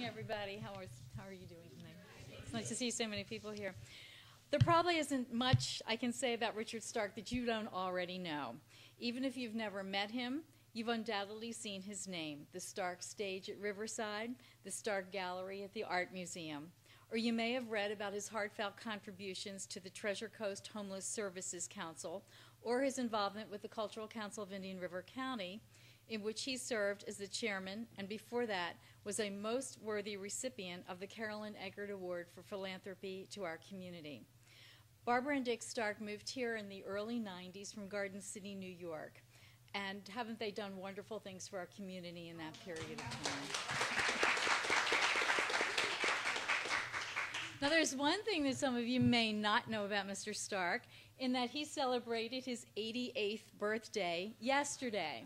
everybody. How are you doing tonight? It's nice to see so many people here. There probably isn't much I can say about Richard Stark that you don't already know. Even if you've never met him, you've undoubtedly seen his name, the Stark Stage at Riverside, the Stark Gallery at the Art Museum. Or you may have read about his heartfelt contributions to the Treasure Coast Homeless Services Council, or his involvement with the Cultural Council of Indian River County, in which he served as the chairman, and before that was a most worthy recipient of the Carolyn Eggert Award for Philanthropy to our community. Barbara and Dick Stark moved here in the early 90s from Garden City, New York, and haven't they done wonderful things for our community in that period of time? Now, there's one thing that some of you may not know about Mr. Stark, in that he celebrated his 88th birthday yesterday.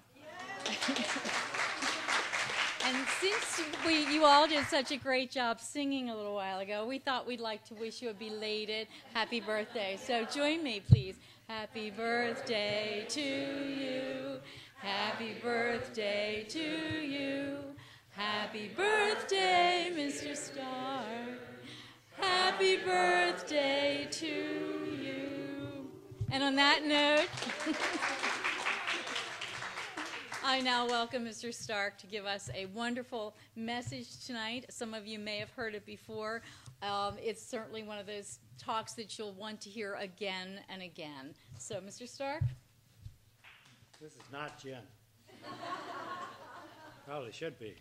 And since you all did such a great job singing a little while ago, we thought we'd like to wish you a belated happy birthday. So join me, please. Happy birthday to you. Happy birthday to you. Happy birthday, Mr. Stark. Happy birthday to you. And on that note, I now welcome Mr. Stark to give us a wonderful message tonight. Some of you may have heard it before. It's certainly one of those talks that you'll want to hear again and again. So, Mr. Stark? This is not gin. Probably should be.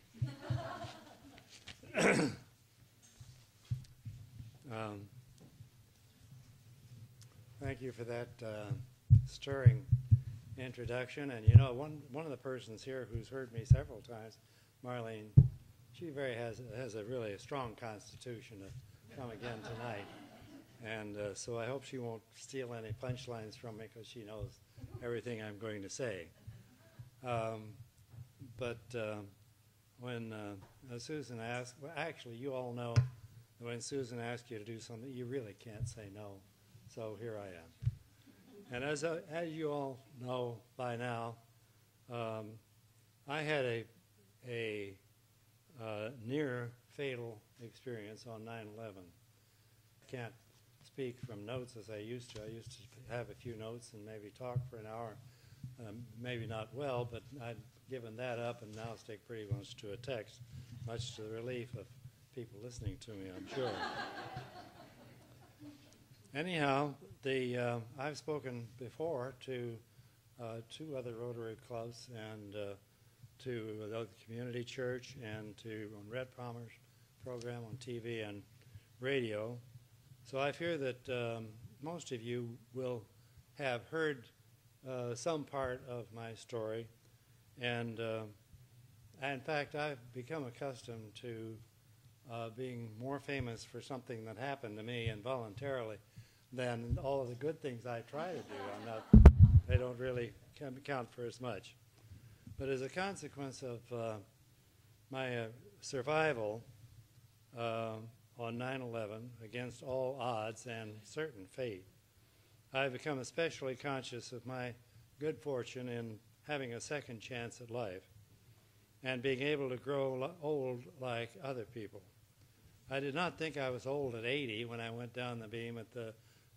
Thank you for that stirring introduction. And you know, one of the persons here who's heard me several times, Marlene, she has a really strong constitution to come again tonight. And so I hope she won't steal any punchlines from me, because she knows everything I'm going to say. But when Susan asked, well, actually, you all know that when Susan asks you to do something, you really can't say no. So here I am. And as you all know by now, I had a near fatal experience on 9/11. I can't speak from notes as I used to. I used to have a few notes and maybe talk for an hour, maybe not well, but I'd given that up and now stick pretty much to a text, much to the relief of people listening to me, I'm sure. Anyhow, I've spoken before to two other Rotary clubs and to the community church and to on Red Palmer's program on TV and radio. So I fear that most of you will have heard some part of my story. And in fact, I've become accustomed to being more famous for something that happened to me involuntarily than all of the good things I try to do. They don't really count for as much. But as a consequence of my survival on 9/11 against all odds and certain fate, I've become especially conscious of my good fortune in having a second chance at life and being able to grow old like other people. I did not think I was old at 80 when I went down the beam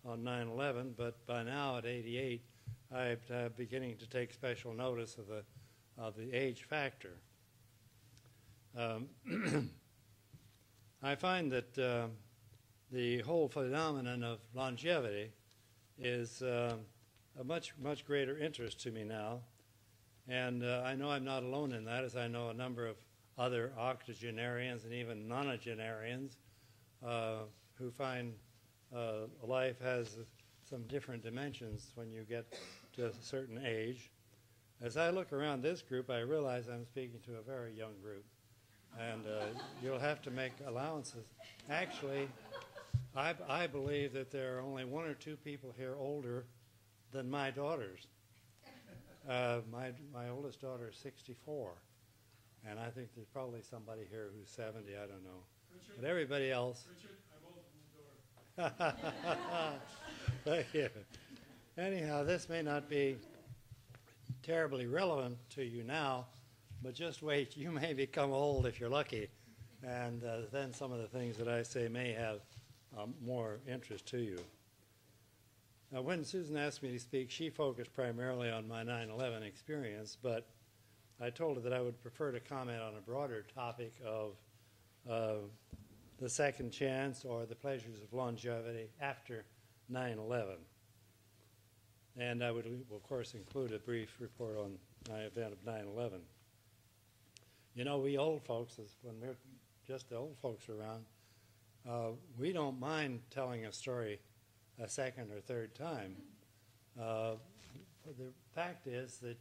on 9/11, but by now at 88, I'm beginning to take special notice of the age factor. I find that the whole phenomenon of longevity is a much greater interest to me now, and I know I'm not alone in that, as I know a number of other octogenarians and even nonagenarians who find life has some different dimensions when you get to a certain age. As I look around this group, I realize I'm speaking to a very young group, and you'll have to make allowances. Actually, I believe that there are only one or two people here older than my daughters. My oldest daughter is 64, and I think there's probably somebody here who's 70, I don't know. Richard, but everybody else... Richard, I'm older than the door. Thank you. Anyhow, this may not be terribly relevant to you now, but just wait, you may become old if you're lucky and then some of the things that I say may have more interest to you. Now, when Susan asked me to speak, she focused primarily on my 9/11 experience, but I told her that I would prefer to comment on a broader topic of the second chance or the pleasures of longevity after 9/11. And I would, of course, include a brief report on my event of 9/11. You know, we old folks, when we're just the old folks around, we don't mind telling a story a second or third time. The fact is that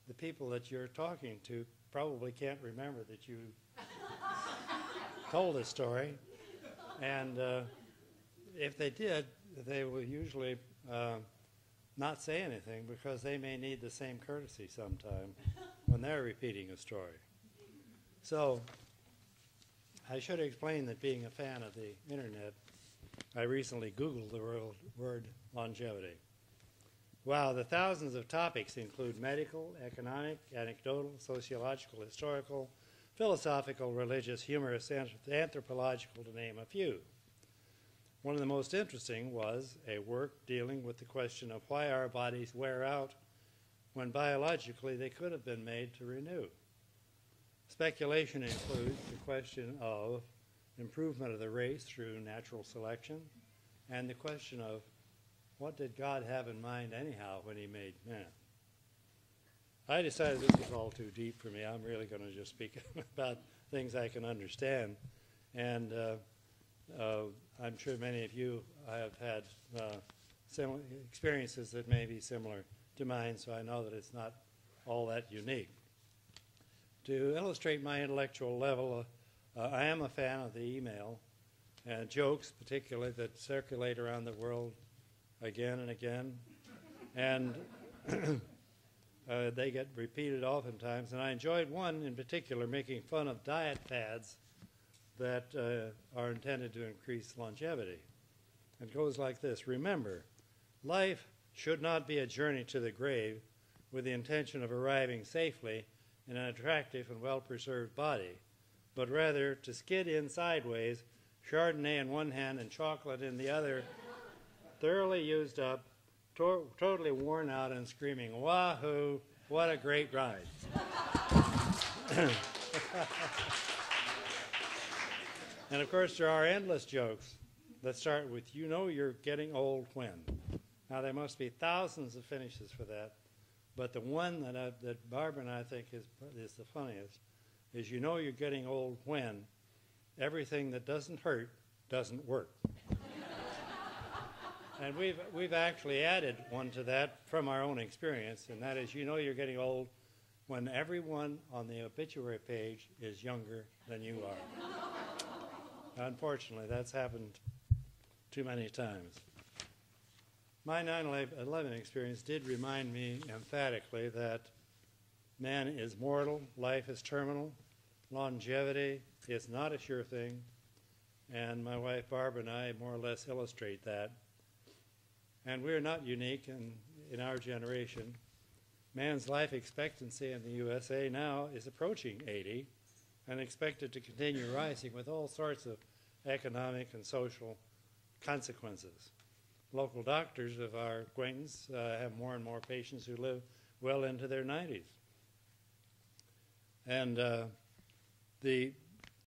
the people that you're talking to probably can't remember that you told a story, and if they did, they will usually not say anything because they may need the same courtesy sometime when they're repeating a story. So I should explain that being a fan of the internet, I recently Googled the word longevity. Wow, the thousands of topics include medical, economic, anecdotal, sociological, historical, philosophical, religious, humorous, anthropological, to name a few. One of the most interesting was a work dealing with the question of why our bodies wear out when biologically they could have been made to renew. Speculation includes the question of improvement of the race through natural selection and the question of what did God have in mind anyhow when he made man. I decided this was all too deep for me. I'm really going to just speak about things I can understand. And I'm sure many of you have had similar experiences that may be similar to mine, so I know that it's not all that unique. To illustrate my intellectual level, I am a fan of the email and jokes, particularly, that circulate around the world again and again. And they get repeated oftentimes. And I enjoyed one in particular making fun of diet fads that are intended to increase longevity. It goes like this: remember, life should not be a journey to the grave with the intention of arriving safely in an attractive and well-preserved body, but rather to skid in sideways, Chardonnay in one hand and chocolate in the other, thoroughly used up, totally worn out and screaming, "Wahoo, what a great ride." And of course there are endless jokes that start with, "You know you're getting old when." Now there must be thousands of finishes for that, but the one that Barbara and I think is the funniest is, "You know you're getting old when everything that doesn't hurt doesn't work." And we've actually added one to that from our own experience, and that is, "You know you're getting old when everyone on the obituary page is younger than you are." Unfortunately, that's happened too many times. My 9/11 experience did remind me emphatically that man is mortal, life is terminal, longevity is not a sure thing, and my wife Barbara and I more or less illustrate that. And we're not unique in our generation. Man's life expectancy in the USA now is approaching 80 and expected to continue rising with all sorts of economic and social consequences. Local doctors of our acquaintance have more and more patients who live well into their 90s. And the